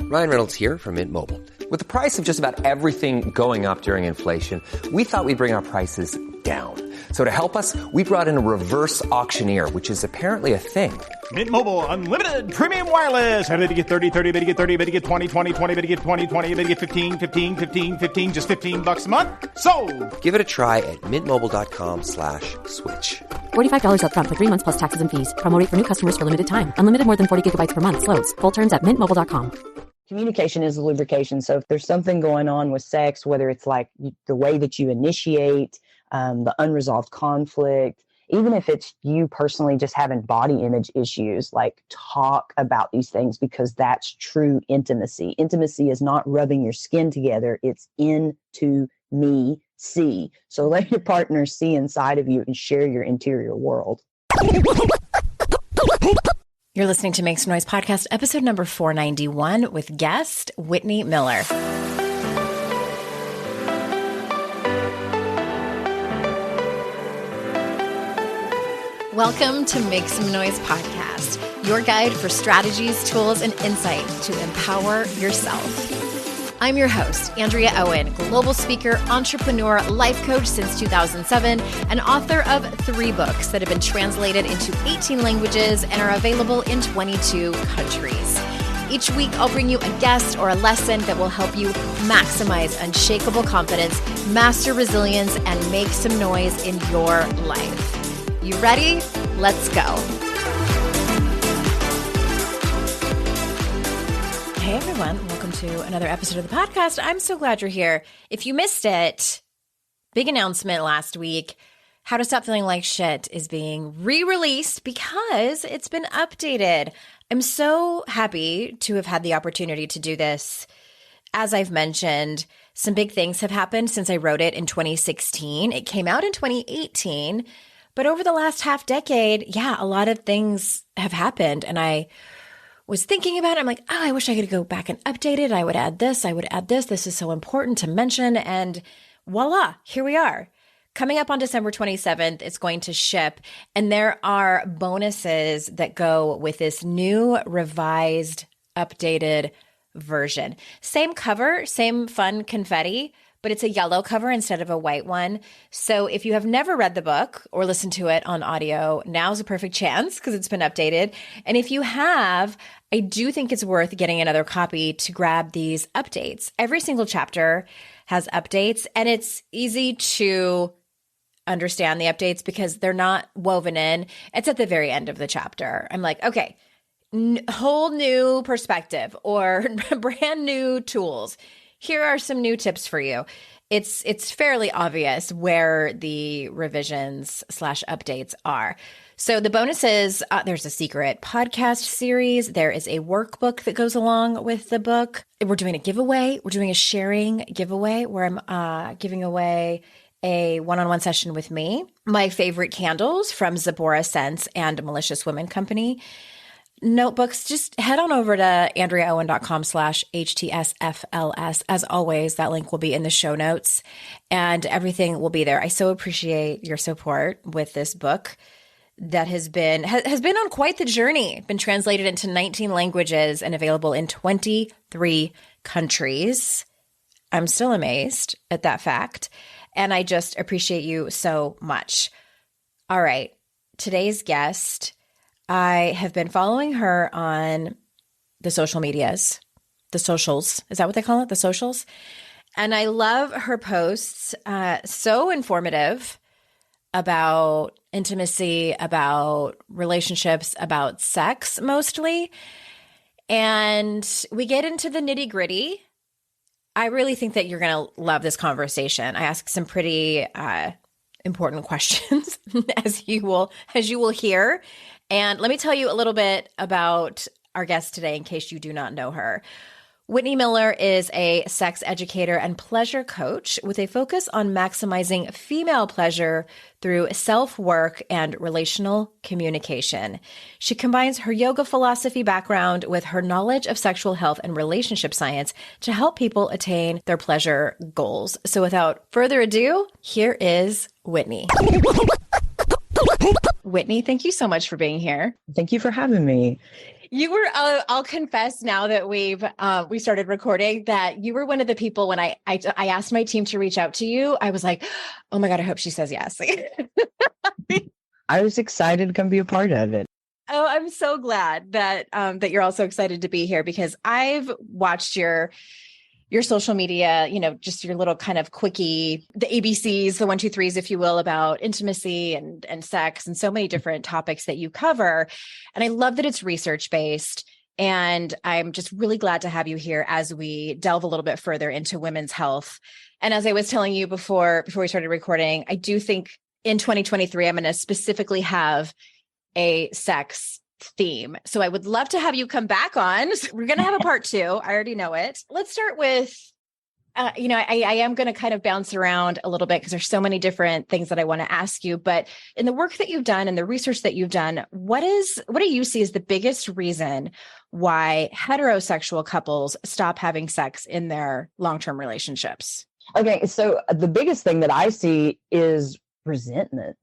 Ryan Reynolds here from Mint Mobile. With the price of just about everything going up during inflation, we thought we'd bring our prices down. So to help us, we brought in a reverse auctioneer, which is apparently a thing. Mint Mobile Unlimited Premium Wireless. How to get 30, 30, bit to get 30, bit to get 20, 20, 20, bit to get 20, 20, bit to get 15, 15, 15, 15, just $15 a month? Sold! Give it a try at mintmobile.com/switch. $45 up front for 3 months plus taxes and fees. Promo rate for new customers for limited time. Unlimited more than 40 gigabytes per month. Slows full terms at mintmobile.com. Communication is lubrication. So if there's something going on with sex, whether it's like the way that you initiate, the unresolved conflict, even if it's you personally just having body image issues, like talk about these things, because that's true intimacy. Intimacy is not rubbing your skin together. It's into me, see. So let your partner see inside of you and share your interior world. You're listening to Make Some Noise Podcast, episode number 491 with guest Whitni Miller. Welcome to Make Some Noise Podcast, your guide for strategies, tools, and insight to empower yourself. I'm your host, Andrea Owen, global speaker, entrepreneur, life coach since 2007, and author of 3 books that have been translated into 18 languages and are available in 22 countries. Each week, I'll bring you a guest or a lesson that will help you maximize unshakable confidence, master resilience, and make some noise in your life. You ready? Let's go. Hey everyone, welcome to another episode of the podcast. I'm so glad you're here. If you missed it, big announcement last week, How to Stop Feeling Like Shit is being re-released because it's been updated. I'm so happy to have had the opportunity to do this. As I've mentioned, some big things have happened since I wrote it in 2016. It came out in 2018, but over the last half decade, a lot of things have happened, and I was thinking about it. I'm like, I wish I could go back and update it. I would add this. I would add this. This is so important to mention. And voila, here we are. Coming up on December 27th, it's going to ship. And there are bonuses that go with this new, revised, updated version. Same cover, same fun confetti, but it's a yellow cover instead of a white one. So if you have never read the book or listened to it on audio, now's a perfect chance because it's been updated. And if you have, I do think it's worth getting another copy to grab these updates. Every single chapter has updates, and it's easy to understand the updates because they're not woven in. It's at the very end of the chapter. I'm like, okay, whole new perspective or brand new tools. Here are some new tips for you. It's fairly obvious where the revisions / updates are. So the bonuses, there's a secret podcast series. There is a workbook that goes along with the book. We're doing a giveaway. We're doing a sharing giveaway where I'm giving away a one-on-one session with me, my favorite candles from Zabora Scents and Malicious Women Company. Notebooks, just head on over to AndreaOwen.com/HTSFLS. As always, that link will be in the show notes and everything will be there. I so appreciate your support with this book that has been on quite the journey, been translated into 19 languages and available in 23 countries. I'm still amazed at that fact, and I just appreciate you so much. All right, today's guest, I have been following her on the social medias, the socials. Is that what they call it? The socials? And I love her posts, so informative about intimacy, about relationships, about sex mostly. And we get into the nitty gritty. I really think that you're going to love this conversation. I ask some pretty important questions as you will hear. And let me tell you a little bit about our guest today in case you do not know her. Whitni Miller is a sex educator and pleasure coach with a focus on maximizing female pleasure through self-work and relational communication. She combines her yoga philosophy background with her knowledge of sexual health and relationship science to help people attain their pleasure goals. So without further ado, here is Whitni. Whitni, thank you so much for being here. Thank you for having me. You were, I'll confess now that we started recording that you were one of the people when I asked my team to reach out to you, I was like, oh my God, I hope she says yes. I was excited to come be a part of it. Oh, I'm so glad that that you're also excited to be here because I've watched your social media, just your little kind of quickie, the ABCs, the 1, 2, 3s, if you will, about intimacy and sex and so many different topics that you cover. And I love that it's research-based. And I'm just really glad to have you here as we delve a little bit further into women's health. And as I was telling you before we started recording, I do think in 2023, I'm going to specifically have a sex theme. So I would love to have you come back on. We're going to have a part 2. I already know it. Let's start with, I am going to kind of bounce around a little bit because there's so many different things that I want to ask you. But in the work that you've done and the research that you've done, what do you see as the biggest reason why heterosexual couples stop having sex in their long-term relationships? Okay, so the biggest thing that I see is resentment,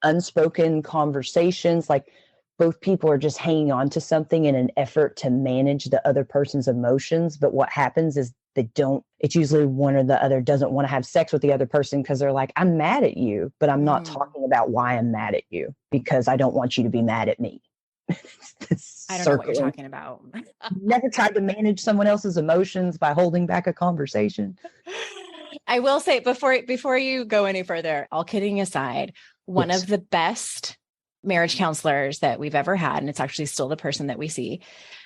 unspoken conversations, like both people are just hanging on to something in an effort to manage the other person's emotions. But what happens is it's usually one or the other doesn't want to have sex with the other person because they're like, I'm mad at you, but I'm not talking about why I'm mad at you because I don't want you to be mad at me. I don't know what you're talking about. Never tried to manage someone else's emotions by holding back a conversation. I will say before you go any further, all kidding aside, one of the best marriage counselors that we've ever had, and it's actually still the person that we see,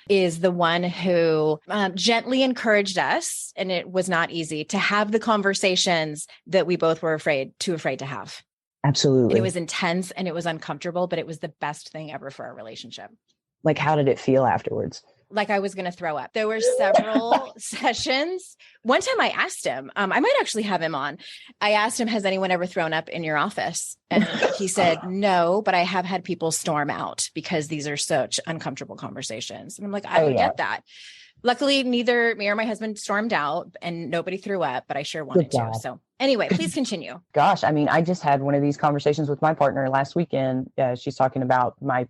is the one who gently encouraged us, and it was not easy, to have the conversations that we both were too afraid to have. Absolutely. And it was intense and it was uncomfortable, but it was the best thing ever for our relationship. Like, how did it feel afterwards? Like I was going to throw up. There were several sessions. One time I asked him, I might actually have him on. I asked him, has anyone ever thrown up in your office? And he said, no, but I have had people storm out because these are such uncomfortable conversations. And I'm like, I would get that. Luckily, neither me or my husband stormed out and nobody threw up, but I sure wanted to. So anyway, please continue. Gosh, I mean, I just had one of these conversations with my partner last weekend. She's talking about my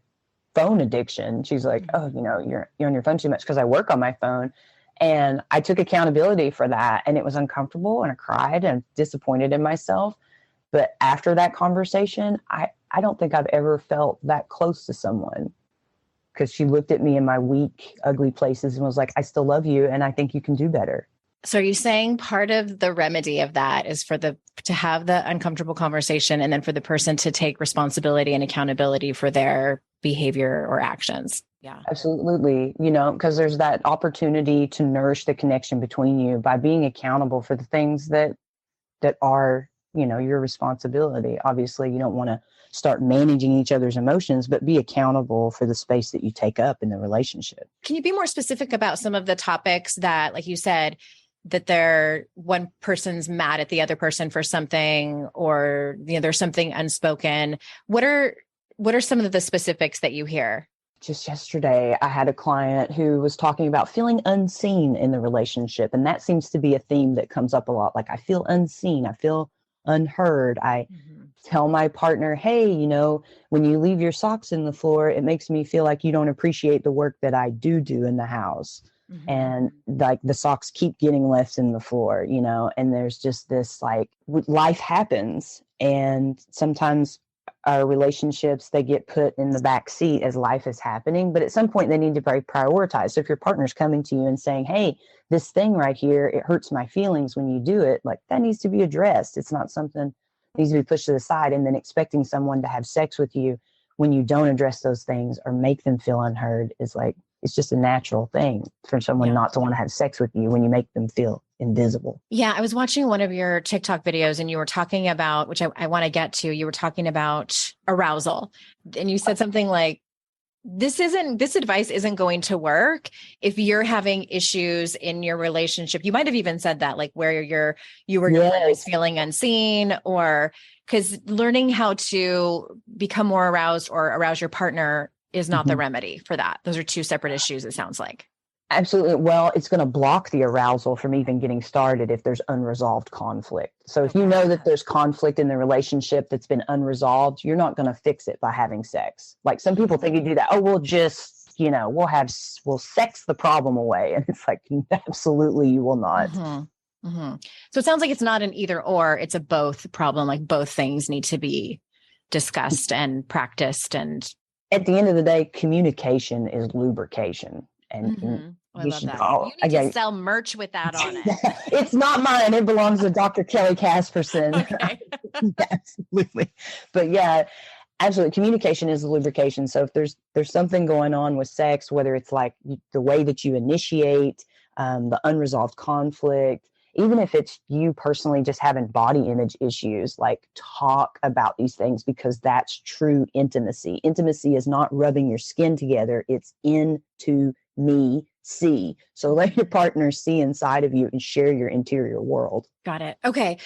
phone addiction. She's like, oh, you're on your phone too much because I work on my phone. And I took accountability for that. And it was uncomfortable and I cried and disappointed in myself. But after that conversation, I don't think I've ever felt that close to someone, because she looked at me in my weak, ugly places and was like, I still love you. And I think you can do better. So are you saying part of the remedy of that is to have the uncomfortable conversation and then for the person to take responsibility and accountability for their behavior or actions? Yeah, absolutely. Because there's that opportunity to nourish the connection between you by being accountable for the things that are, your responsibility. Obviously, you don't want to start managing each other's emotions, but be accountable for the space that you take up in the relationship. Can you be more specific about some of the topics that, like you said, that one person's mad at the other person for something, or there's something unspoken? What are some of the specifics that you hear? Just yesterday, I had a client who was talking about feeling unseen in the relationship. And that seems to be a theme that comes up a lot. Like, I feel unseen. I feel unheard. I tell my partner, hey, when you leave your socks in the floor, it makes me feel like you don't appreciate the work that I do in the house. Mm-hmm. And like the socks keep getting left in the floor, and there's just this, like, life happens. And sometimes our relationships, they get put in the back seat as life is happening, but at some point they need to be prioritized. So if your partner's coming to you and saying, hey, this thing right here, it hurts my feelings when you do it, like, that needs to be addressed. It's not something that needs to be pushed to the side. And then expecting someone to have sex with you when you don't address those things or make them feel unheard is like, it's just a natural thing for someone not to want to have sex with you when you make them feel invisible. Yeah. I was watching one of your TikTok videos and you were talking about, which I want to get to, you were talking about arousal, and you said something like, this advice isn't going to work if you're having issues in your relationship. You might have even said that, like, where you were always feeling unseen, or because learning how to become more aroused or arouse your partner is not the remedy for that. Those are two separate issues, it sounds like. Absolutely. Well, it's going to block the arousal from even getting started if there's unresolved conflict. So if you know that there's conflict in the relationship that's been unresolved, you're not going to fix it by having sex. Like, some people think you do that. Oh, we'll just we'll sex the problem away. And it's like, absolutely, you will not. Mm-hmm. Mm-hmm. So it sounds like it's not an either or, it's a both problem. Like both things need to be discussed and practiced. And at the end of the day, communication is lubrication. And mm-hmm. I we love should that. all, You need to sell merch with that on it. It's not mine. It belongs to Dr. Kelly Casperson. Okay. Absolutely. But yeah, absolutely. Communication is lubrication. So if there's something going on with sex, whether it's like the way that you initiate, the unresolved conflict, even if it's you personally just having body image issues, like talk about these things, because that's true intimacy. Intimacy is not rubbing your skin together. It's into me, see. So let your partner see inside of you and share your interior world. Got it. Okay.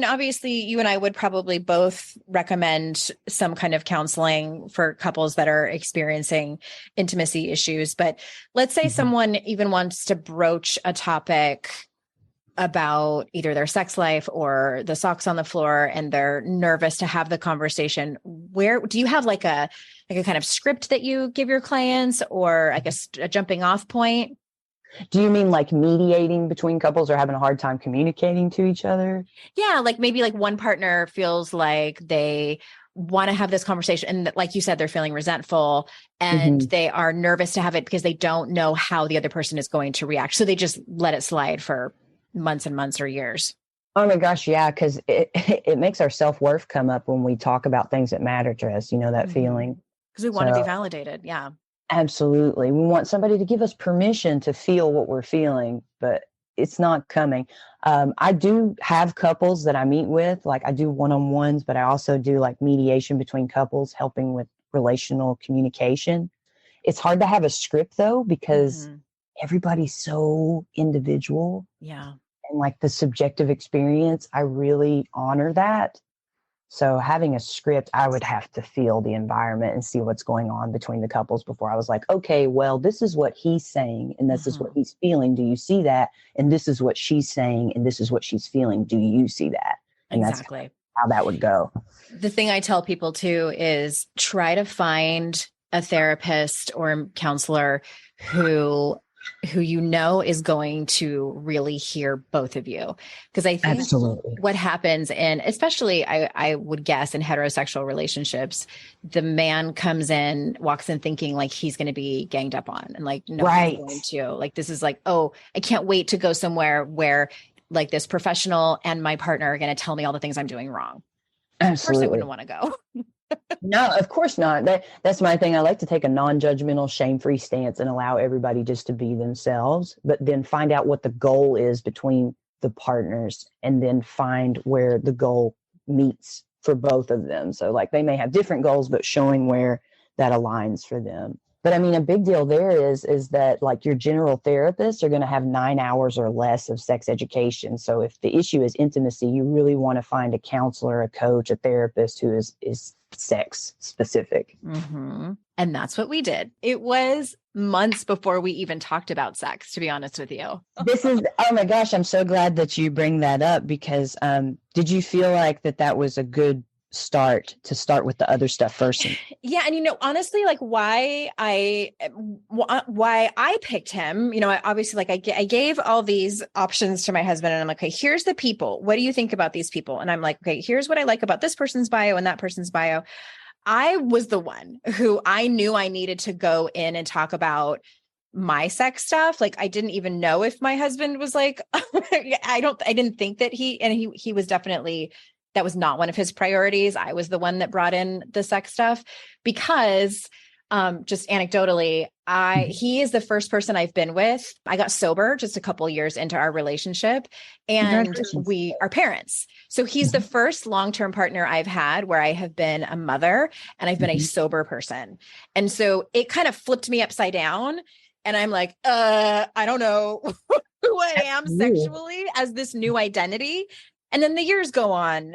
Obviously you and I would probably both recommend some kind of counseling for couples that are experiencing intimacy issues. But let's say someone even wants to broach a topic about either their sex life or the socks on the floor, and they're nervous to have the conversation. Where do you have like a kind of script that you give your clients, or I guess a jumping off point? Do you mean like mediating between couples or having a hard time communicating to each other? Yeah, like maybe like one partner feels like they want to have this conversation, and like you said, they're feeling resentful and they are nervous to have it because they don't know how the other person is going to react. So they just let it slide for months and months or years. Oh my gosh, yeah, because it makes our self-worth come up when we talk about things that matter to us, that feeling. Because we want to be validated. Yeah. Absolutely. We want somebody to give us permission to feel what we're feeling, but it's not coming. I do have couples that I meet with, like I do one-on-ones, but I also do like mediation between couples, helping with relational communication. It's hard to have a script though, because everybody's so individual. Yeah. And like the subjective experience, I really honor that. So having a script, I would have to feel the environment and see what's going on between the couples before I was like, okay, well, this is what he's saying and this is what he's feeling. Do you see that? And this is what she's saying and this is what she's feeling. Do you see that? And exactly. That's how that would go. The thing I tell people too is try to find a therapist or counselor who is going to really hear both of you. Because I think what happens, and especially I would guess in heterosexual relationships, the man comes in, walks in thinking like he's going to be ganged up on, and like, no, one's going to. Like, this is like, oh, I can't wait to go somewhere where like this professional and my partner are going to tell me all the things I'm doing wrong. Absolutely. Of course I wouldn't want to go. No, of course not. That's my thing. I like to take a non-judgmental, shame-free stance and allow everybody just to be themselves, but then find out what the goal is between the partners and then find where the goal meets for both of them. So like they may have different goals, but showing where that aligns for them. But I mean, a big deal there is that like your general therapists are going to have 9 hours or less of sex education. So if the issue is intimacy, you really want to find a counselor, a coach, a therapist who is sex specific. And that's what we did. It was months before we even talked about sex, to be honest with you. Oh my gosh, I'm so glad that you bring that up, because did you feel like that was a good start with the other stuff first? Yeah. And, honestly, like why I picked him, I obviously like I gave all these options to my husband, and I'm like, okay, here's the people. What do you think about these people? And I'm like, okay, here's what I like about this person's bio and that person's bio. I was the one who I knew I needed to go in and talk about my sex stuff. Like, I didn't even know if my husband was like, I didn't think that he was definitely, that was not one of his priorities. I was the one that brought in the sex stuff because just anecdotally, he is the first person I've been with. I got sober just a couple years into our relationship, and we are parents. So he's the first long-term partner I've had where I have been a mother and I've been a sober person. And so it kind of flipped me upside down. And I'm like, I don't know who I am sexually as this new identity. And then the years go on,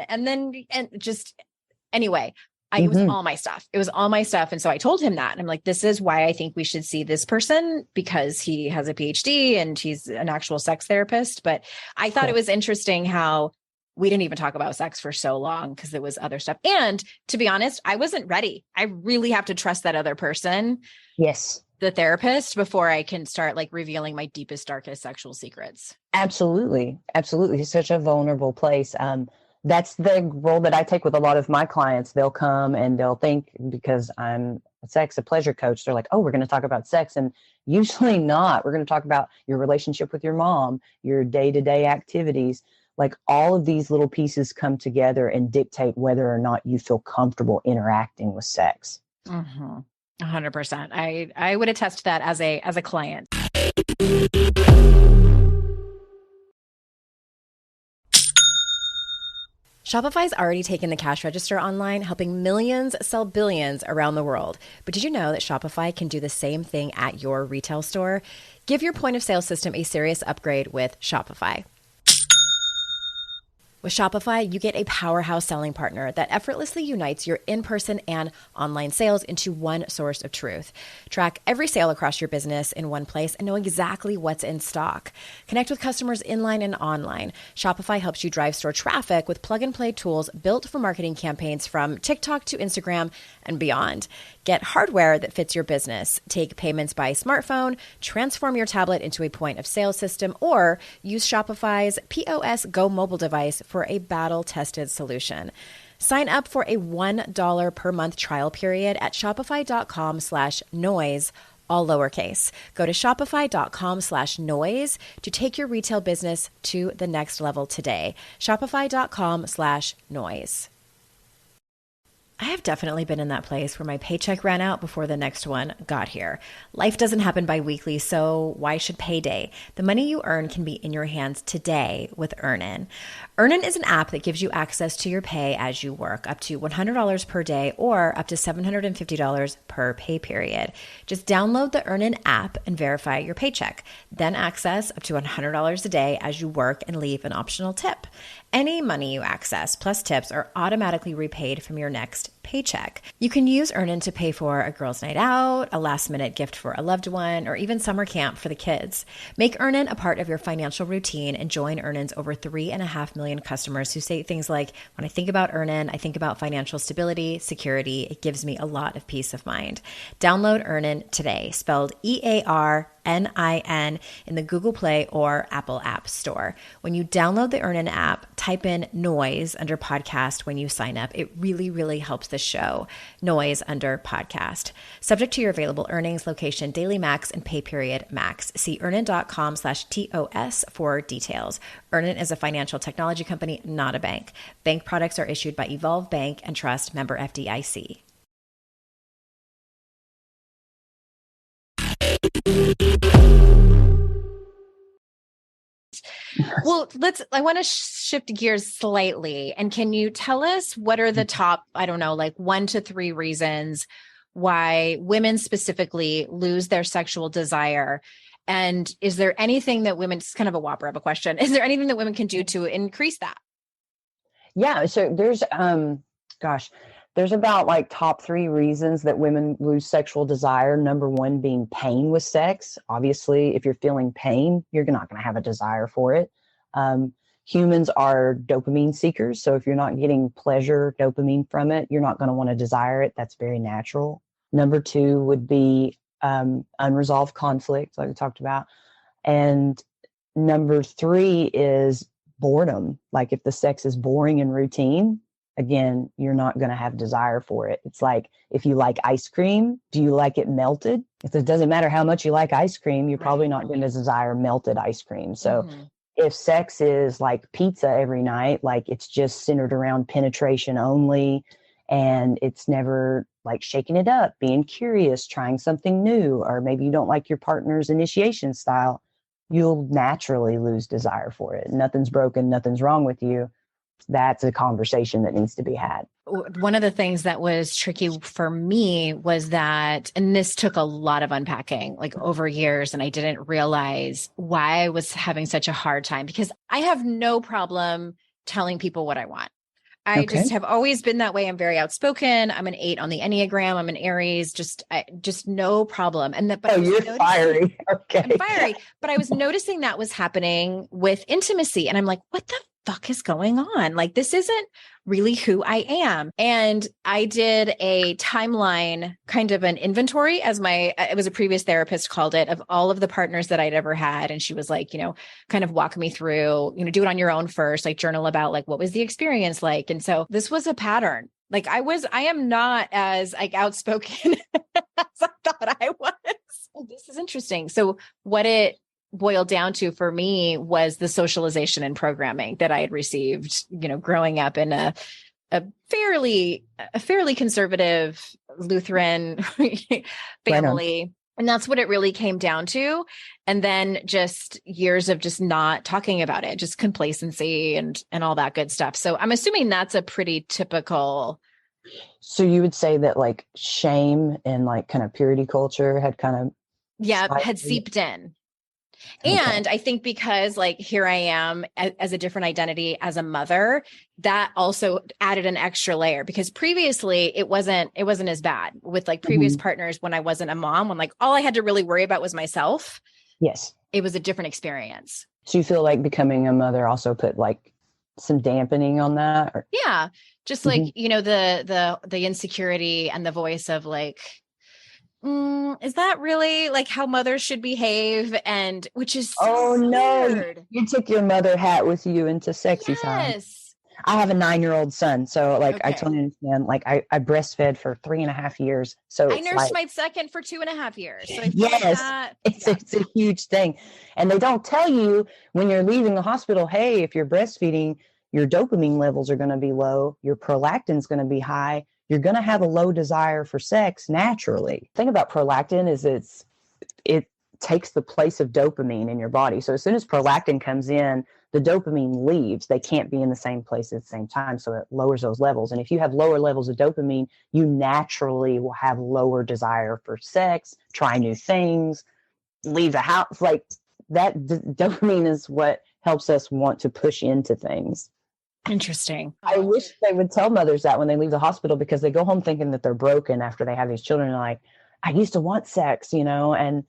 anyway, it was all my stuff. It was all my stuff. And so I told him that. And I'm like, this is why I think we should see this person, because he has a PhD and he's an actual sex therapist. But I thought it was interesting how we didn't even talk about sex for so long because there was other stuff. And to be honest, I wasn't ready. I really have to trust that other person. Yes. The therapist before I can start like revealing my deepest, darkest sexual secrets. Absolutely. Absolutely. It's such a vulnerable place. That's the role that I take with a lot of my clients. They'll come and they'll think, because I'm a pleasure coach, they're like, oh, we're going to talk about sex. And usually not. We're going to talk about your relationship with your mom, your day-to-day activities. Like all of these little pieces come together and dictate whether or not you feel comfortable interacting with sex. 100%. I would attest to that as a client. Shopify's already taken the cash register online, helping millions sell billions around the world. But did you know that Shopify can do the same thing at your retail store? Give your point of sale system a serious upgrade with Shopify. With Shopify, you get a powerhouse selling partner that effortlessly unites your in-person and online sales into one source of truth. Track every sale across your business in one place and know exactly what's in stock. Connect with customers inline and online. Shopify helps you drive store traffic with plug-and-play tools built for marketing campaigns from TikTok to Instagram and beyond. Get hardware that fits your business. Take payments by smartphone, transform your tablet into a point of sale system, or use Shopify's POS Go mobile device for a battle-tested solution. Sign up for a $1 per month trial period at shopify.com/noise, all lowercase. Go to shopify.com/noise to take your retail business to the next level today. Shopify.com/noise. I have definitely been in that place where my paycheck ran out before the next one got here. Life doesn't happen bi-weekly, so why should payday? The money you earn can be in your hands today with Earnin. Earnin is an app that gives you access to your pay as you work, up to $100 per day or up to $750 per pay period. Just download the Earnin app and verify your paycheck. Then access up to $100 a day as you work and leave an optional tip. Any money you access plus tips are automatically repaid from your next paycheck. You can use Earnin to pay for a girls' night out, a last-minute gift for a loved one, or even summer camp for the kids. Make Earnin a part of your financial routine and join Earnin's over 3.5 million customers who say things like, when I think about Earnin, I think about financial stability, security. It gives me a lot of peace of mind. Download Earnin today, spelled EARNIN, in the Google Play or Apple App Store. When you download the Earnin app, type in Noise under podcast when you sign up. It really, really helps the show. Noise under podcast. Subject to your available earnings, location, daily max, and pay period max. See earnin.com/TOS for details. Earnin is a financial technology company, not a bank. Bank products are issued by Evolve Bank and Trust, member FDIC. Well, I want to shift gears slightly. And can you tell us what are the top, I don't know, like 1 to 3 reasons why women specifically lose their sexual desire? And is there anything that women, it's kind of a whopper of a question. Is there anything that women can do to increase that? Yeah. So there's about like top 3 reasons that women lose sexual desire. Number 1 being pain with sex. Obviously, if you're feeling pain, you're not going to have a desire for it. Humans are dopamine seekers. So if you're not getting pleasure, dopamine from it, you're not going to want to desire it. That's very natural. Number 2 would be unresolved conflict, like we talked about. And number 3 is boredom. Like if the sex is boring and routine, again, you're not going to have desire for it. It's like if you like ice cream, do you like it melted? If it doesn't matter how much you like ice cream, you're probably not going to desire melted ice cream. So if sex is like pizza every night, like it's just centered around penetration only, and it's never like shaking it up, being curious, trying something new, or maybe you don't like your partner's initiation style, you'll naturally lose desire for it. Nothing's broken, nothing's wrong with you. That's a conversation that needs to be had. One of the things that was tricky for me was that, and this took a lot of unpacking, like over years, and I didn't realize why I was having such a hard time, because I have no problem telling people what I want. I just have always been that way. I'm very outspoken. I'm an 8 on the Enneagram. I'm an Aries, just no problem. And that, but you're fiery. Okay. I'm fiery, but I was noticing that was happening with intimacy. And I'm like, what the fuck is going on? Like, this isn't really who I am. And I did a timeline, kind of an inventory, as it was a previous therapist called it, of all of the partners that I'd ever had. And she was like, kind of walk me through, do it on your own first, like journal about like, what was the experience like? And so this was a pattern. Like I am not as like outspoken as I thought I was. Oh, this is interesting. So what it boiled down to for me was the socialization and programming that I had received, growing up in a fairly conservative Lutheran family. Right. And that's what it really came down to. And then just years of just not talking about it, just complacency and all that good stuff. So I'm assuming that's a pretty typical. So you would say that like shame and like kind of purity culture had kind of. Had seeped in. And I think because like here I am as a different identity as a mother, that also added an extra layer, because previously it wasn't as bad with like previous partners when I wasn't a mom, when like all I had to really worry about was myself. Yes. It was a different experience. So you feel like becoming a mother also put like some dampening on that? Or? Yeah. Just like, the insecurity and the voice of like, is that really like how mothers should behave? And which is so weird. You took your mother hat with you into sexy time. I have a 9-year-old son, so like I totally understand. Like I breastfed for 3.5 years, so I nursed my second for 2.5 years. So I yes, like that, it's a huge thing, and they don't tell you when you're leaving the hospital. Hey, if you're breastfeeding, your dopamine levels are going to be low, your prolactin's going to be high. You're going to have a low desire for sex naturally. The thing about prolactin is it takes the place of dopamine in your body. So as soon as prolactin comes in, the dopamine leaves. They can't be in the same place at the same time. So it lowers those levels. And if you have lower levels of dopamine, you naturally will have lower desire for sex, try new things, leave the house. Like that dopamine is what helps us want to push into things. Interesting. I wish they would tell mothers that when they leave the hospital, because they go home thinking that they're broken after they have these children. Like, I used to want sex, and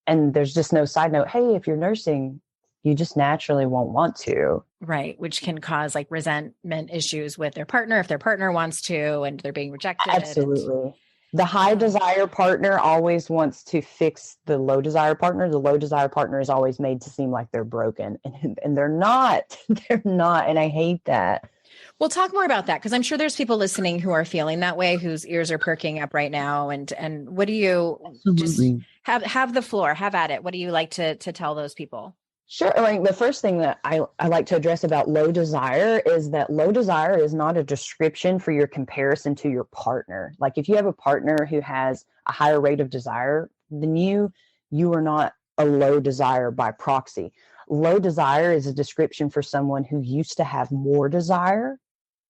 there's just no side note. Hey, if you're nursing, you just naturally won't want to. Right. Which can cause like resentment issues with their partner if their partner wants to, and they're being rejected. Absolutely. The high desire partner always wants to fix the low desire partner. The low desire partner is always made to seem like they're broken, and they're not. They're not. And I hate that. We'll talk more about that, because I'm sure there's people listening who are feeling that way, whose ears are perking up right now. And what do you just have the floor, have at it. What do you like to tell those people? Sure. Like the first thing that I like to address about low desire is that low desire is not a description for your comparison to your partner. Like if you have a partner who has a higher rate of desire than you are not a low desire by proxy. Low desire is a description for someone who used to have more desire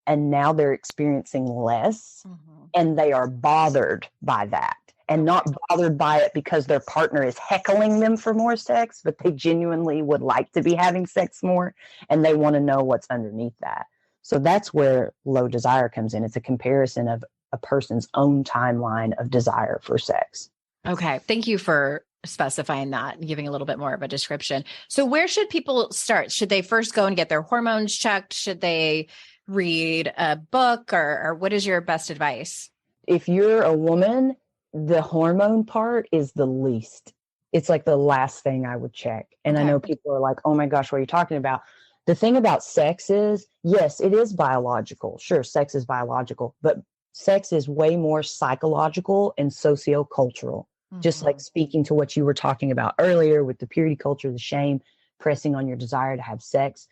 and now they're experiencing less, and they are bothered by that. And not bothered by it because their partner is heckling them for more sex, but they genuinely would like to be having sex more, and they want to know what's underneath that. So that's where low desire comes in. It's a comparison of a person's own timeline of desire for sex. Okay. Thank you for specifying that and giving a little bit more of a description. So where should people start? Should they first go and get their hormones checked? Should they read a book, or what is your best advice? If you're a woman, the hormone part is the least. It's like the last thing I would check. And I know people are like, oh my gosh, what are you talking about? The thing about sex is, yes, it is biological. Sure, sex is biological, but sex is way more psychological and sociocultural. Just like speaking to what you were talking about earlier with the purity culture, the shame, pressing on your desire to have sex.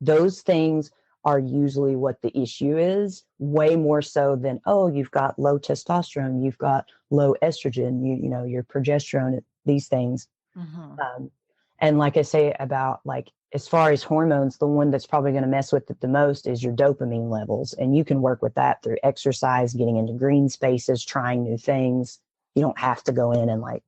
Those things are usually what the issue is, way more so than, oh, you've got low testosterone, you've got low estrogen, you know, your progesterone, these things. And like I say about like, as far as hormones, the one that's probably going to mess with it the most is your dopamine levels. And you can work with that through exercise, getting into green spaces, trying new things. You don't have to go in and like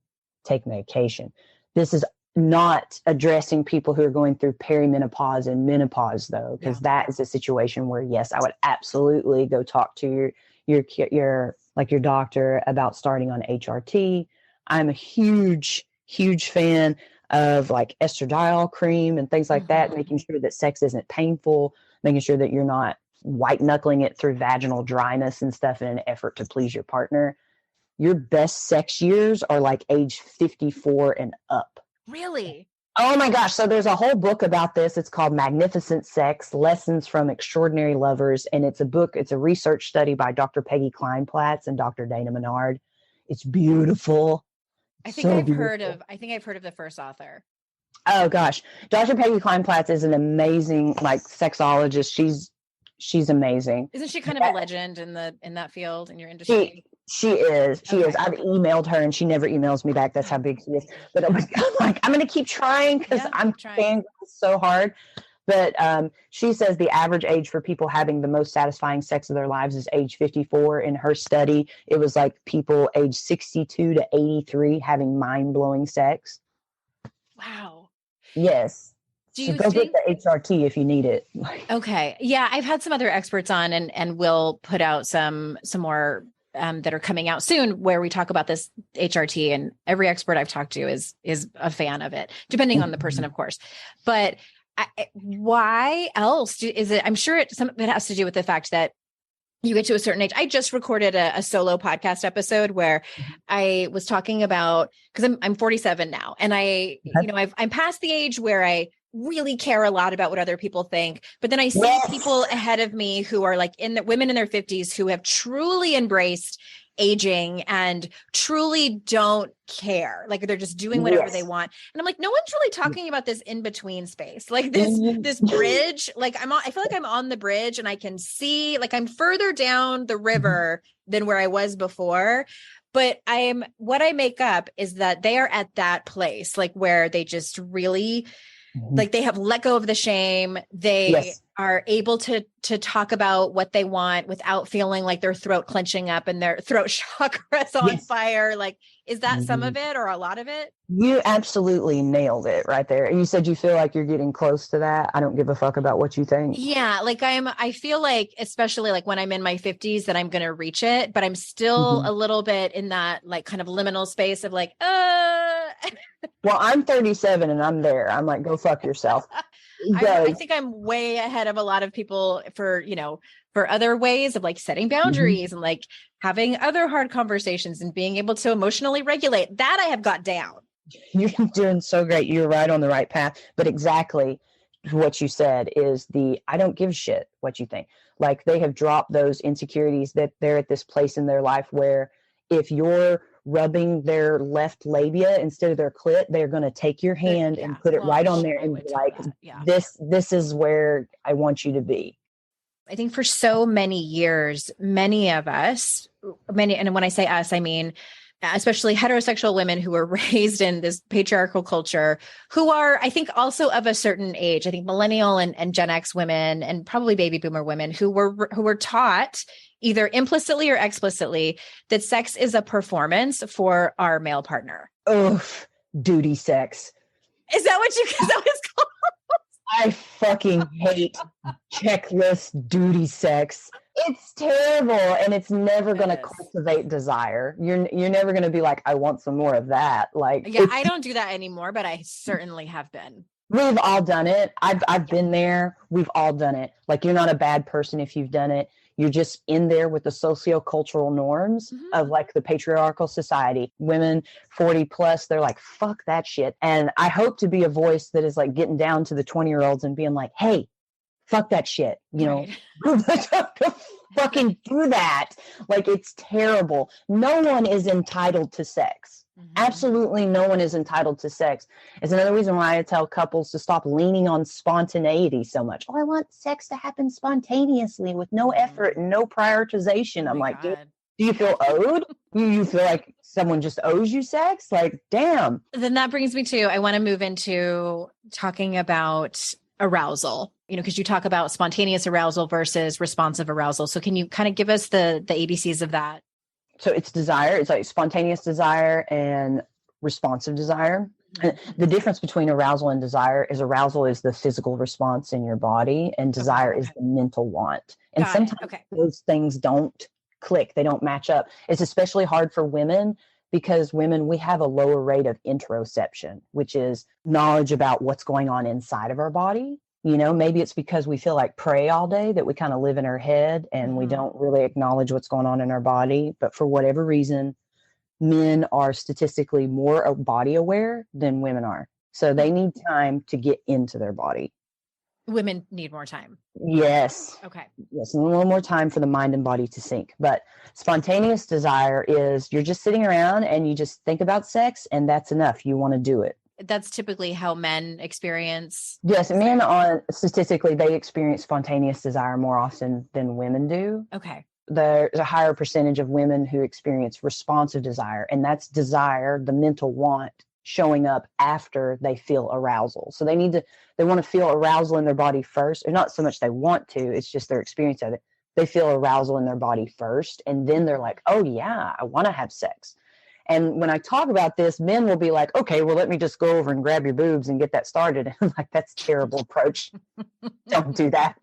take medication. This is not addressing people who are going through perimenopause and menopause, though, because that is a situation where, yes, I would absolutely go talk to your doctor about starting on HRT. I'm a huge fan of like estradiol cream and things like that, making sure that sex isn't painful, making sure that you're not white knuckling it through vaginal dryness and stuff in an effort to please your partner. Your best sex years are like age 54 and up. Really? Oh my gosh. So there's a whole book about this. It's called Magnificent Sex, Lessons from Extraordinary Lovers. And it's a book, it's a research study by Dr. Peggy Kleinplatz and Dr. Dana Menard. It's beautiful. I think I've heard of the first author. Oh gosh. Dr. Peggy Kleinplatz is an amazing like sexologist. She's amazing. Isn't she kind of a legend in that field, in your industry? She is. I've emailed her and she never emails me back. That's how big she is. But I'm like, I'm going to keep trying because I'm trying so hard. But she says the average age for people having the most satisfying sex of their lives is age 54. In her study, it was like people age 62 to 83 having mind-blowing sex. Wow. Yes. Do so you go think... get the HRT if you need it. Okay. Yeah. I've had some other experts on and we'll put out some more that are coming out soon where we talk about this HRT, and every expert I've talked to is a fan of it, depending on the person, of course. But why else is it? I'm sure some of it has to do with the fact that you get to a certain age. I just recorded a solo podcast episode where I was talking about, because I'm 47 now, and I'm past the age where I really care a lot about what other people think. But then I see people ahead of me who are like women in their 50s who have truly embraced aging and truly don't care. Like they're just doing whatever they want. And I'm like, no one's really talking about this in between space, like this bridge. Like I feel like I'm on the bridge and I can see, like I'm further down the river than where I was before. But what I make up is that they are at that place, like where they just really, like they have let go of the shame. They are able to talk about what they want without feeling like their throat clenching up and their throat chakras on fire. Like, is that some of it or a lot of it? You absolutely nailed it right there. You said you feel like you're getting close to that. I don't give a fuck about what you think. Yeah. Like I feel like, especially like when I'm in my 50s, that I'm going to reach it, but I'm still a little bit in that like kind of liminal space of like, Well, I'm 37 and I'm there. I'm like, go fuck yourself. I think I'm way ahead of a lot of people for other ways of like setting boundaries and like having other hard conversations and being able to emotionally regulate. That I have got down. You're doing so great. You're right on the right path. But exactly what you said is I don't give a shit what you think. Like they have dropped those insecurities, that they're at this place in their life where if you're rubbing their left labia instead of their clit, they're going to take your hand and put it right on there and be like, this is where I want you to be. I think for so many years, many of us, and when I say us, I mean, especially heterosexual women who were raised in this patriarchal culture, who are, I think, also of a certain age. I think millennial and Gen X women and probably baby boomer women who were taught either implicitly or explicitly that sex is a performance for our male partner. Oh, duty sex. Is that what it's called? I fucking hate checklist duty sex. It's terrible, and it's never going to cultivate desire. You're never going to be like, I want some more of that. Like, yeah, I don't do that anymore, but I certainly have been. We've all done it. I've been there. We've all done it. Like, you're not a bad person if you've done it. You're just in there with the socio-cultural norms of like the patriarchal society. Women 40 plus, they're like, fuck that shit. And I hope to be a voice that is like getting down to the 20-year-olds and being like, hey, fuck that shit. You know, fucking do that. Like, it's terrible. No one is entitled to sex. Absolutely no one is entitled to sex. It's another reason why I tell couples to stop leaning on spontaneity so much. Oh, I want sex to happen spontaneously with no effort and no prioritization. I'm like, do you feel owed? You feel like someone just owes you sex? Like, damn. Then that brings me to, I want to move into talking about arousal, because you talk about spontaneous arousal versus responsive arousal. So can you kind of give us the ABCs of that? So it's desire. It's like spontaneous desire and responsive desire. And the difference between arousal and desire is arousal is the physical response in your body, and desire is the mental want. And sometimes those things don't click. They don't match up. It's especially hard for women because women, we have a lower rate of interoception, which is knowledge about what's going on inside of our body. You know, maybe it's because we feel like prey all day that we kind of live in our head and we don't really acknowledge what's going on in our body. But for whatever reason, men are statistically more body aware than women are. So they need time to get into their body. Women need more time. Yes. Okay. Yes. A little more time for the mind and body to sync. But spontaneous desire is you're just sitting around and you just think about sex and that's enough. You want to do it. That's typically how men experience. Yes. Men statistically, they experience spontaneous desire more often than women do. Okay. There's a higher percentage of women who experience responsive desire, and that's desire, the mental want, showing up after they feel arousal. So they want to feel arousal in their body first, or not so much they want to, it's just their experience of it. They feel arousal in their body first, and then they're like, oh yeah, I want to have sex. And when I talk about this, men will be like, okay, well, let me just go over and grab your boobs and get that started. And I'm like, that's a terrible approach. Don't do that.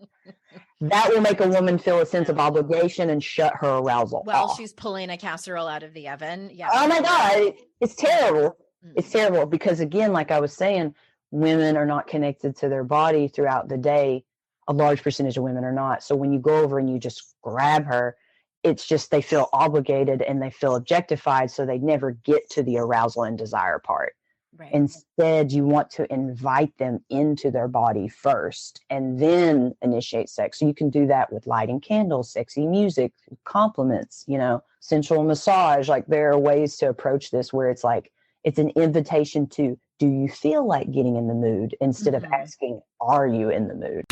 That will make a woman feel a sense of obligation and shut her arousal off. She's pulling a casserole out of the oven. Yeah. Oh my God. It's terrible. It's terrible because, again, like I was saying, women are not connected to their body throughout the day. A large percentage of women are not. So when you go over and you just grab her, it's just they feel obligated and they feel objectified. So they never get to the arousal and desire part. Right. Instead, you want to invite them into their body first and then initiate sex. So you can do that with lighting candles, sexy music, compliments, sensual massage. Like there are ways to approach this where it's like, it's an invitation to, do you feel like getting in the mood, instead of asking, are you in the mood?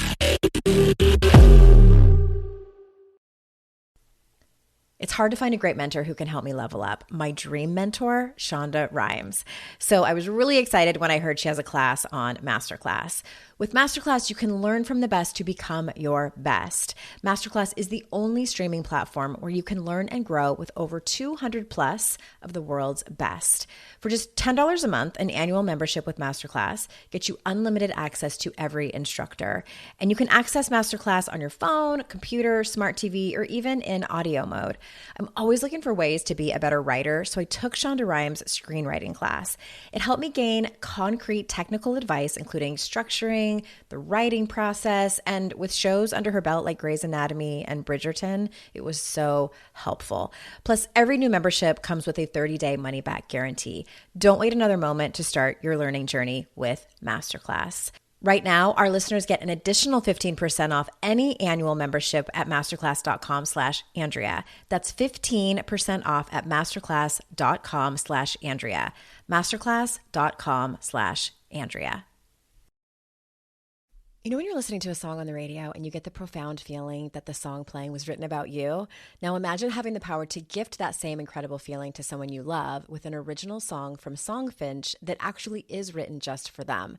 It's hard to find a great mentor who can help me level up. My dream mentor, Shonda Rhimes. So I was really excited when I heard she has a class on Masterclass. With Masterclass, you can learn from the best to become your best. Masterclass is the only streaming platform where you can learn and grow with over 200 plus of the world's best. For just $10 a month, an annual membership with Masterclass gets you unlimited access to every instructor. And you can access Masterclass on your phone, computer, smart TV, or even in audio mode. I'm always looking for ways to be a better writer, so I took Shonda Rhimes' screenwriting class. It helped me gain concrete technical advice, including structuring, the writing process, and with shows under her belt like Grey's Anatomy and Bridgerton, it was so helpful. Plus, every new membership comes with a 30-day money-back guarantee. Don't wait another moment to start your learning journey with Masterclass. Right now, our listeners get an additional 15% off any annual membership at masterclass.com/Andrea. That's 15% off at masterclass.com/Andrea. Masterclass.com/Andrea. You know when you're listening to a song on the radio and you get the profound feeling that the song playing was written about you? Now imagine having the power to gift that same incredible feeling to someone you love with an original song from Songfinch that actually is written just for them.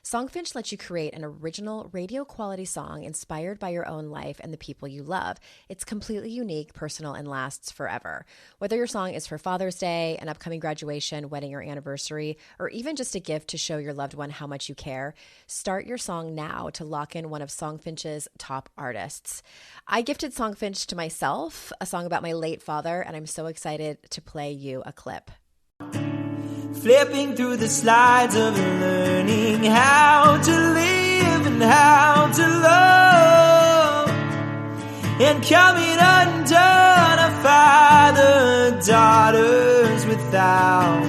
Songfinch lets you create an original radio quality song inspired by your own life and the people you love. It's completely unique, personal, and lasts forever. Whether your song is for Father's Day, an upcoming graduation, wedding, or anniversary, or even just a gift to show your loved one how much you care, start your song now to lock in one of Songfinch's top artists. I gifted Songfinch to myself, a song about my late father, and I'm so excited to play you a clip. Flipping through the slides of learning how to live and how to love, and coming undone a father, daughters without,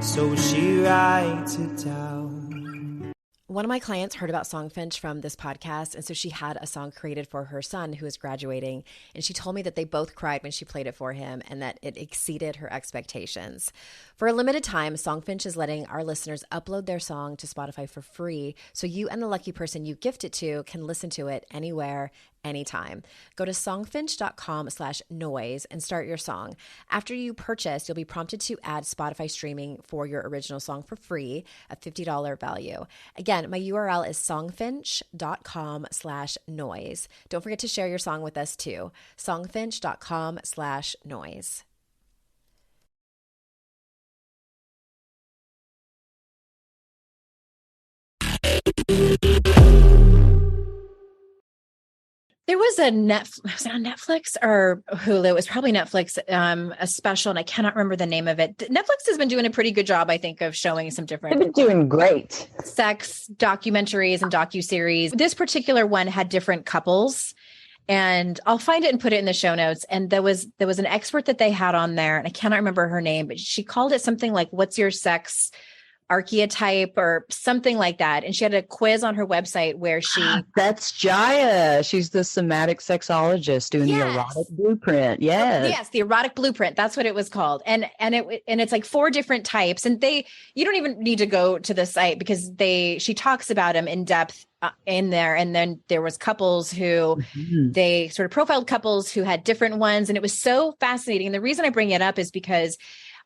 so she writes it down. One of my clients heard about Songfinch from this podcast, and so she had a song created for her son who is graduating, and she told me that they both cried when she played it for him and that it exceeded her expectations. For a limited time, Songfinch is letting our listeners upload their song to Spotify for free, so you and the lucky person you gift it to can listen to it anywhere, anytime. Go to songfinch.com/noise and start your song. After you purchase, you'll be prompted to add Spotify streaming for your original song for free, a $50 value. Again, my URL is songfinch.com/noise. Don't forget to share your song with us too. songfinch.com/noise. There was was it on Netflix or Hulu? It was probably Netflix, a special, and I cannot remember the name of it. Netflix has been doing a pretty good job, I think, of showing some They've different been doing great. sex documentaries and docuseries. This particular one had different couples, and I'll find it and put it in the show notes. And there was an expert that they had on there, and I cannot remember her name, but she called it something like, "What's your sex archetype?" or something like that. And she had a quiz on her website where she That's Jaya. She's the somatic sexologist doing the erotic blueprint. Yes, the erotic blueprint. That's what it was called. And it's like 4 different types. And you don't even need to go to the site because she talks about them in depth in there. And then there was couples who they sort of profiled couples who had different ones. And it was so fascinating. And the reason I bring it up is because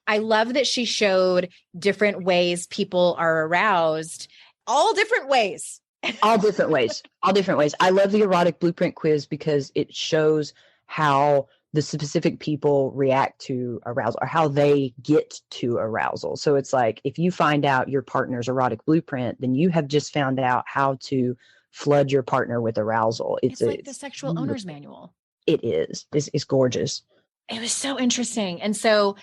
I love that she showed different ways people are aroused, all different ways. All different ways. All different ways. I love the erotic blueprint quiz because it shows how the specific people react to arousal or how they get to arousal. So it's like, if you find out your partner's erotic blueprint, then you have just found out how to flood your partner with arousal. It's like the sexual owner's manual. It is. It's gorgeous. It was so interesting. And so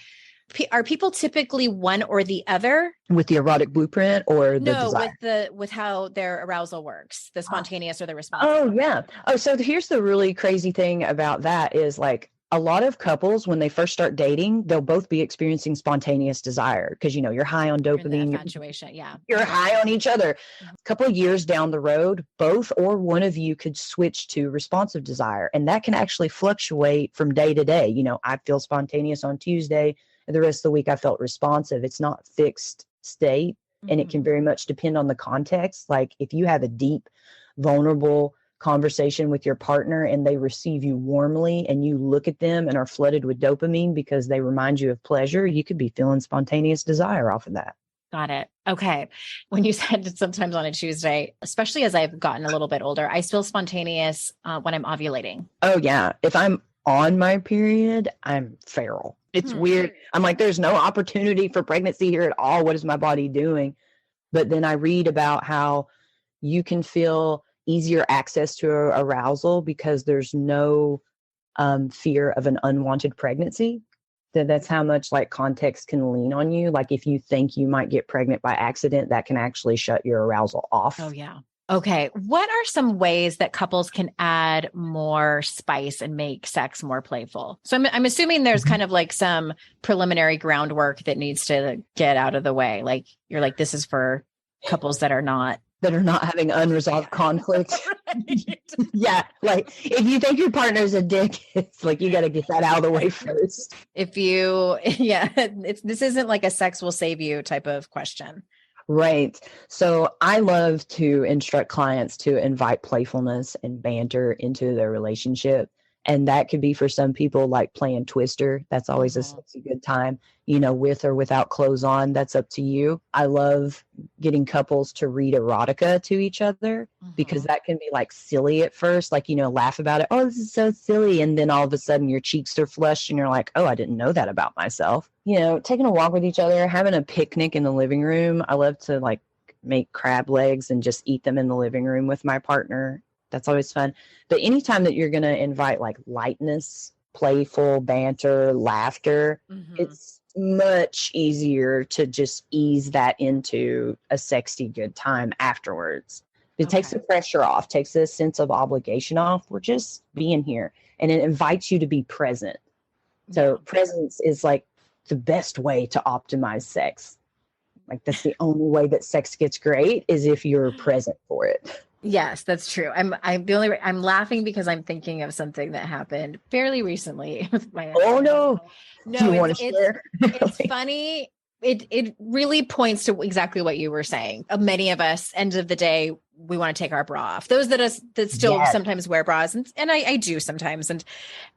are people typically one or the other with the erotic blueprint or the desire? with how their arousal works, the spontaneous or the responsive? Oh yeah. Oh, so here's the really crazy thing about that is like a lot of couples, when they first start dating, they'll both be experiencing spontaneous desire because, you're high on dopamine. Infatuation, yeah. You're high on each other. A couple of years down the road, both or one of you could switch to responsive desire. And that can actually fluctuate from day to day. I feel spontaneous on Tuesday. The rest of the week I felt responsive. It's not fixed state, and it can very much depend on the context. Like if you have a deep, vulnerable conversation with your partner and they receive you warmly and you look at them and are flooded with dopamine because they remind you of pleasure, you could be feeling spontaneous desire off of that. Got it. Okay. When you said sometimes on a Tuesday, especially as I've gotten a little bit older, I feel spontaneous when I'm ovulating. Oh yeah. If I'm on my period, I'm feral. It's weird. I'm like, there's no opportunity for pregnancy here at all. What is my body doing? But then I read about how you can feel easier access to arousal because there's no fear of an unwanted pregnancy. That's how much like context can lean on you. Like if you think you might get pregnant by accident, that can actually shut your arousal off. Oh yeah. Okay. What are some ways that couples can add more spice and make sex more playful? So I'm assuming there's kind of like some preliminary groundwork that needs to get out of the way. Like you're like, this is for couples that are not having unresolved conflict. Right. Yeah. Like if you think your partner's a dick, it's like, you got to get that out of the way first. This isn't like a sex will save you type of question. Right. So I love to instruct clients to invite playfulness and banter into their relationship. And that could be for some people like playing Twister. That's always a sexy good time, with or without clothes on. That's up to you. I love getting couples to read erotica to each other because that can be like silly at first, like, laugh about it. Oh, this is so silly. And then all of a sudden your cheeks are flushed and you're like, oh, I didn't know that about myself. Taking a walk with each other, having a picnic in the living room. I love to like make crab legs and just eat them in the living room with my partner. That's always fun. But anytime that you're going to invite like lightness, playful banter, laughter, it's much easier to just ease that into a sexy good time afterwards. It takes the pressure off, takes the sense of obligation off. We're just being here, and it invites you to be present. So presence is like the best way to optimize sex. Like that's the only way that sex gets great is if you're present for it. Yes, that's true. I'm laughing because I'm thinking of something that happened fairly recently with my husband. Oh no. No, do you want to share? It's funny. It really points to exactly what you were saying. Many of us, end of the day, we want to take our bra off. Those that still sometimes wear bras, and I do sometimes. And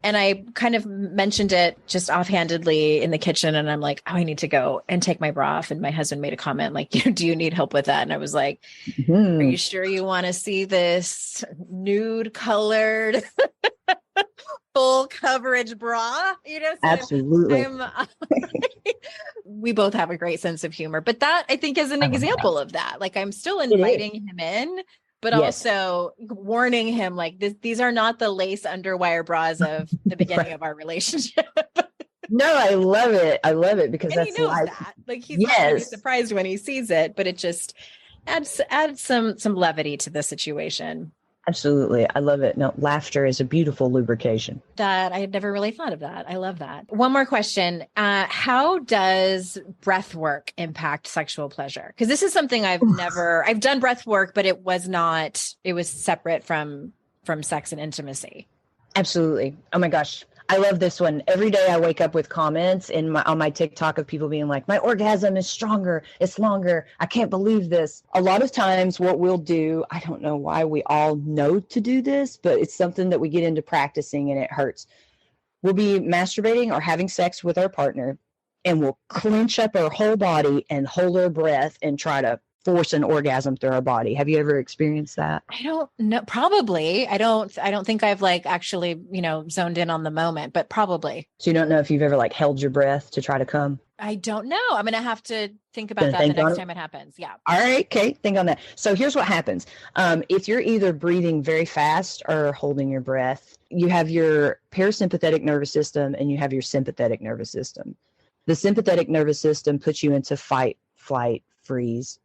I kind of mentioned it just offhandedly in the kitchen, and I'm like, oh, I need to go and take my bra off. And my husband made a comment like, do you need help with that? And I was like, are you sure you want to see this nude colored full coverage bra? So absolutely. We both have a great sense of humor, but that I think is an example of that. Like I'm still inviting him in, but Yes. also warning him like these are not the lace underwire bras of the beginning of our relationship. No, I love it. I love it because And he that's knows life. that. Like he's not gonna be Yes, surprised when he sees it, but it just adds some levity to the situation. absolutely. I love it. No, laughter is a beautiful lubrication. That I had never really thought of that. I love that. One more question. How does breath work impact sexual pleasure? Because this is something I've done breath work, but it was separate from sex and intimacy. Absolutely. Oh my gosh. I love this one. Every day I wake up with comments on my TikTok of people being like, my orgasm is stronger. It's longer. I can't believe this. A lot of times what we'll do, I don't know why we all know to do this, but it's something that we get into practicing and it hurts. We'll be masturbating or having sex with our partner and we'll clench up our whole body and hold our breath and try to force an orgasm through our body. Have you ever experienced that? I don't know. Probably. I don't think I've like actually, zoned in on the moment, but probably. So you don't know if you've ever like held your breath to try to come? I don't know. I'm going to have to think about Gonna that the think on next it? time it happens. Yeah. All right, okay, think on that. So here's what happens. If you're either breathing very fast or holding your breath, you have your parasympathetic nervous system and you have your sympathetic nervous system. The sympathetic nervous system puts you into fight, flight, freeze.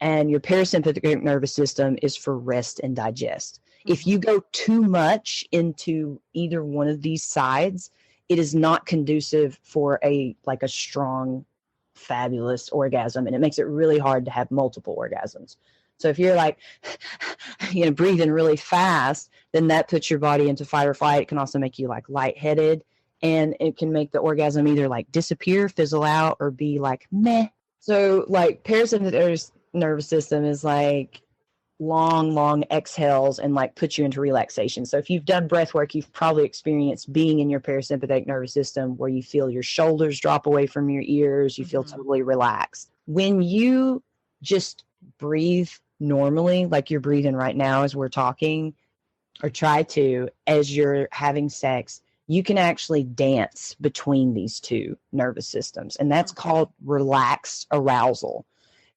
And your parasympathetic nervous system is for rest and digest. If you go too much into either one of these sides, it is not conducive for a strong, fabulous orgasm. And it makes it really hard to have multiple orgasms. So if you're like, breathing really fast, then that puts your body into fight or flight. It can also make you like lightheaded, and it can make the orgasm either like disappear, fizzle out, or be like meh. So like parasympathetic nervous system is like long exhales and like puts you into relaxation. So if you've done breath work, you've probably experienced being in your parasympathetic nervous system where you feel your shoulders drop away from your ears, you feel totally relaxed. When you just breathe normally, like you're breathing right now as we're talking, or try to as you're having sex, you can actually dance between these two nervous systems, and that's called relaxed arousal.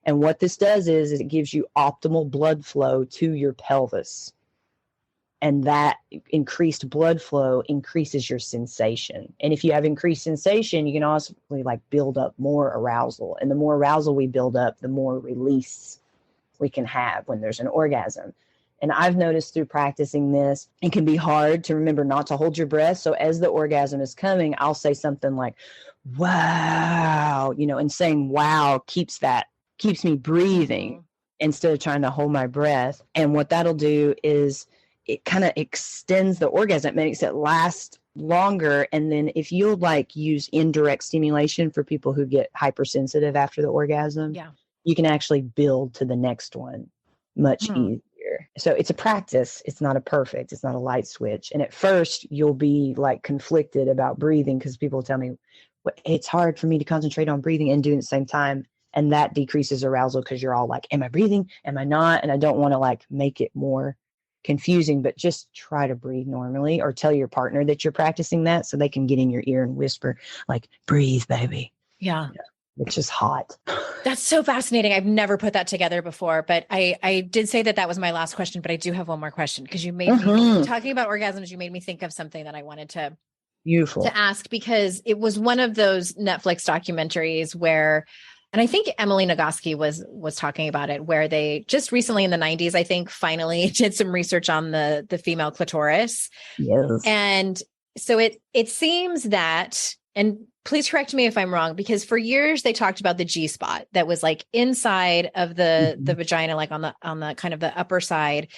And what this does is it gives you optimal blood flow to your pelvis. And that increased blood flow increases your sensation. And if you have increased sensation, you can also like build up more arousal. And the more arousal we build up, the more release we can have when there's an orgasm. And I've noticed through practicing this, it can be hard to remember not to hold your breath. So as the orgasm is coming, I'll say something like, wow, and saying wow keeps me breathing instead of trying to hold my breath. And what that'll do is it kind of extends the orgasm. It makes it last longer. And then if you'll like use indirect stimulation for people who get hypersensitive after the orgasm, you can actually build to the next one much easier. So it's a practice. It's not it's not a light switch. And at first you'll be like conflicted about breathing because people tell me it's hard for me to concentrate on breathing and doing it at the same time. And that decreases arousal because you're all like, am I breathing? Am I not? And I don't want to like make it more confusing, but just try to breathe normally, or tell your partner that you're practicing that so they can get in your ear and whisper like, breathe, baby. Yeah. Which is hot. That's so fascinating. I've never put that together before, but I did say that was my last question, but I do have one more question because you made me talking about orgasms. You made me think of something that I wanted to ask, because it was one of those Netflix documentaries where, and I think Emily Nagoski was talking about it, where they just recently in the 90s, I think, finally did some research on the female clitoris. Yes. And so it seems that, and please correct me if I'm wrong, because for years they talked about the G spot that was like inside of the vagina, like on the kind of the upper side.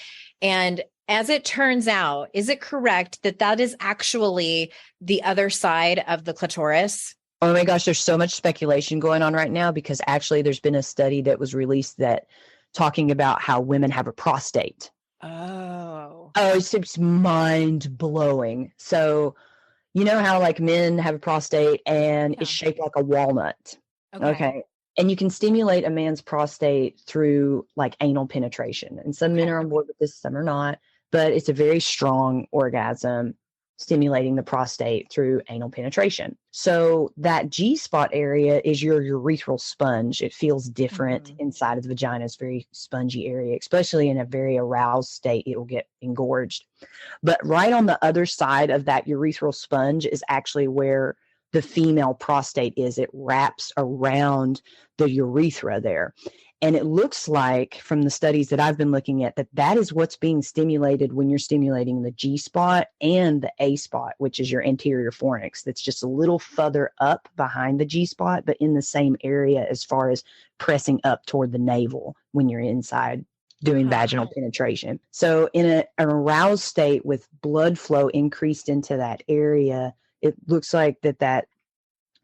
And as it turns out, is it correct that is actually the other side of the clitoris? Oh my gosh, there's so much speculation going on right now because actually there's been a study that was released that talking about how women have a prostate. Oh, it's mind blowing. So you know how like men have a prostate and it's shaped like a walnut. Okay. And you can stimulate a man's prostate through like anal penetration. And some men are on board with this, some are not, but it's a very strong orgasm. stimulating the prostate through anal penetration. So that G-spot area is your urethral sponge. It feels different inside of the vagina. It's a very spongy area, especially in a very aroused state, it will get engorged. But right on the other side of that urethral sponge is actually where the female prostate is. It wraps around the urethra there. And it looks like from the studies that I've been looking at that is what's being stimulated when you're stimulating the G spot and the A spot, which is your anterior fornix. That's just a little further up behind the G spot, but in the same area as far as pressing up toward the navel when you're inside doing vaginal penetration. So in an aroused state with blood flow increased into that area, it looks like that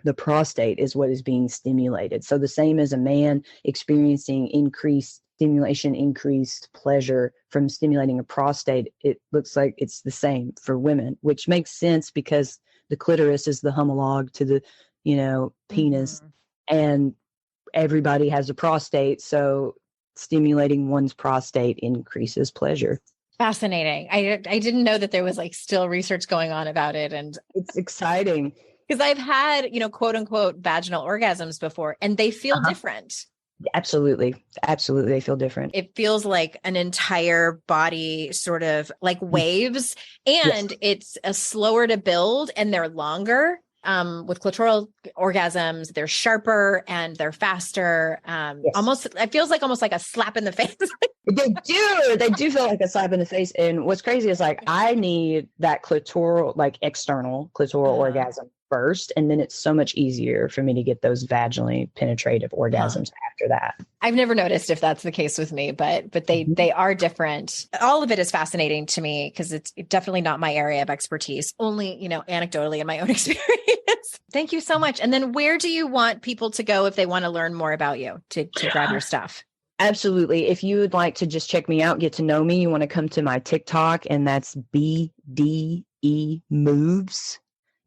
the prostate is what is being stimulated. So the same as a man experiencing increased stimulation, increased pleasure from stimulating a prostate, it looks like it's the same for women, which makes sense because the clitoris is the homologue to the, penis, and everybody has a prostate. So stimulating one's prostate increases pleasure. Fascinating. I didn't know that there was still research going on about it. And it's exciting. Because I've had, quote unquote, vaginal orgasms before, and they feel different. Absolutely. Absolutely. They feel different. It feels like an entire body sort of like waves, and it's a slower to build and they're longer. With clitoral orgasms, they're sharper and they're faster. Almost, it feels almost like a slap in the face. They do feel like a slap in the face. And what's crazy is I need that clitoral, external clitoral orgasm first, and then it's so much easier for me to get those vaginally penetrative orgasms after that. I've never noticed if that's the case with me, but they are different. All of it is fascinating to me because it's definitely not my area of expertise, only, anecdotally in my own experience. Thank you so much. And then where do you want people to go if they want to learn more about you to grab your stuff? Absolutely. If you would like to just check me out, get to know me, you want to come to my TikTok, and that's BDE Moves.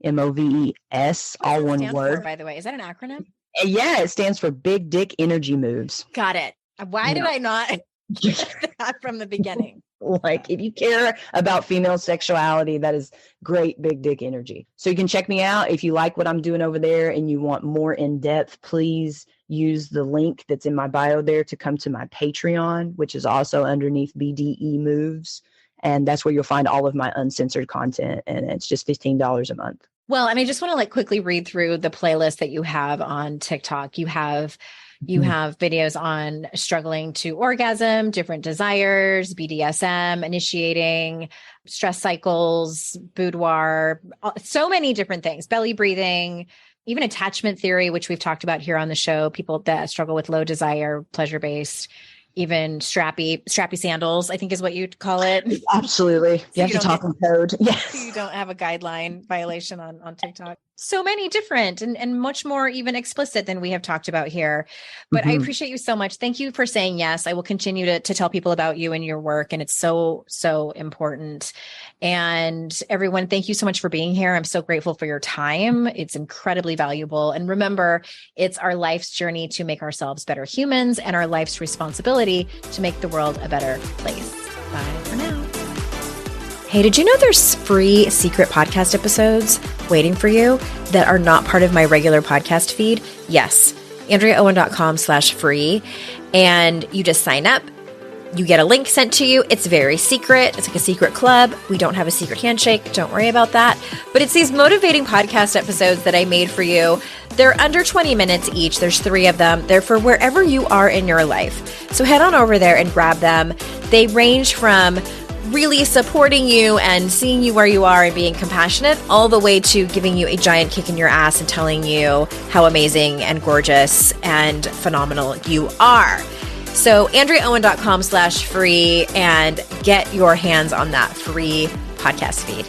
MOVES, all one word. By the way, is that an acronym? Yeah, it stands for Big Dick Energy Moves. Got it. Why did I not get that from the beginning? If you care about female sexuality, that is great big dick energy. So you can check me out. If you like what I'm doing over there and you want more in depth, please use the link that's in my bio there to come to my Patreon, which is also underneath BDE Moves. And that's where you'll find all of my uncensored content. And it's just $15 a month. Well, and I just want to quickly read through the playlist that you have on TikTok. You have videos on struggling to orgasm, different desires, BDSM, initiating, stress cycles, boudoir, so many different things, belly breathing, even attachment theory, which we've talked about here on the show, people that struggle with low desire, pleasure-based, even strappy sandals, I think is what you'd call it. Absolutely. So you have to talk in code. Yes. You don't have a guideline violation on TikTok. So many different and much more even explicit than we have talked about here. But I appreciate you so much. Thank you for saying yes. I will continue to tell people about you and your work. And it's so, so important. And everyone, thank you so much for being here. I'm so grateful for your time. It's incredibly valuable. And remember, it's our life's journey to make ourselves better humans and our life's responsibility to make the world a better place. Bye for now. Hey, did you know there's free secret podcast episodes waiting for you that are not part of my regular podcast feed? Yes, AndreaOwen.com/free. And you just sign up. You get a link sent to you. It's very secret. It's like a secret club. We don't have a secret handshake. Don't worry about that. But it's these motivating podcast episodes that I made for you. They're under 20 minutes each. There's 3 of them. They're for wherever you are in your life. So head on over there and grab them. They range from really supporting you and seeing you where you are and being compassionate, all the way to giving you a giant kick in your ass and telling you how amazing and gorgeous and phenomenal you are. So AndreaOwen.com/free and get your hands on that free podcast feed.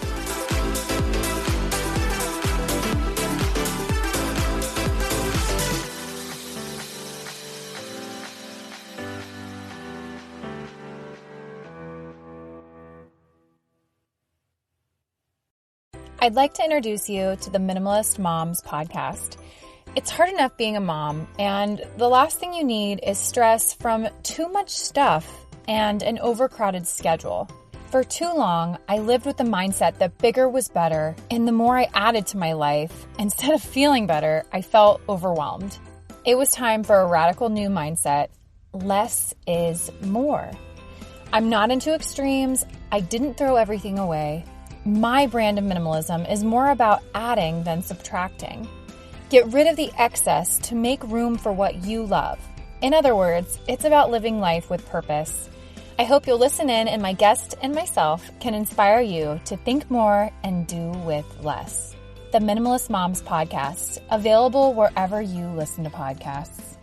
I'd like to introduce you to the Minimalist Moms podcast. It's hard enough being a mom, and the last thing you need is stress from too much stuff and an overcrowded schedule. For too long, I lived with the mindset that bigger was better, and the more I added to my life, instead of feeling better, I felt overwhelmed. It was time for a radical new mindset. Less is more. I'm not into extremes. I didn't throw everything away. My brand of minimalism is more about adding than subtracting. Get rid of the excess to make room for what you love. In other words, it's about living life with purpose. I hope you'll listen in, and my guest and myself can inspire you to think more and do with less. The Minimalist Moms Podcast, available wherever you listen to podcasts.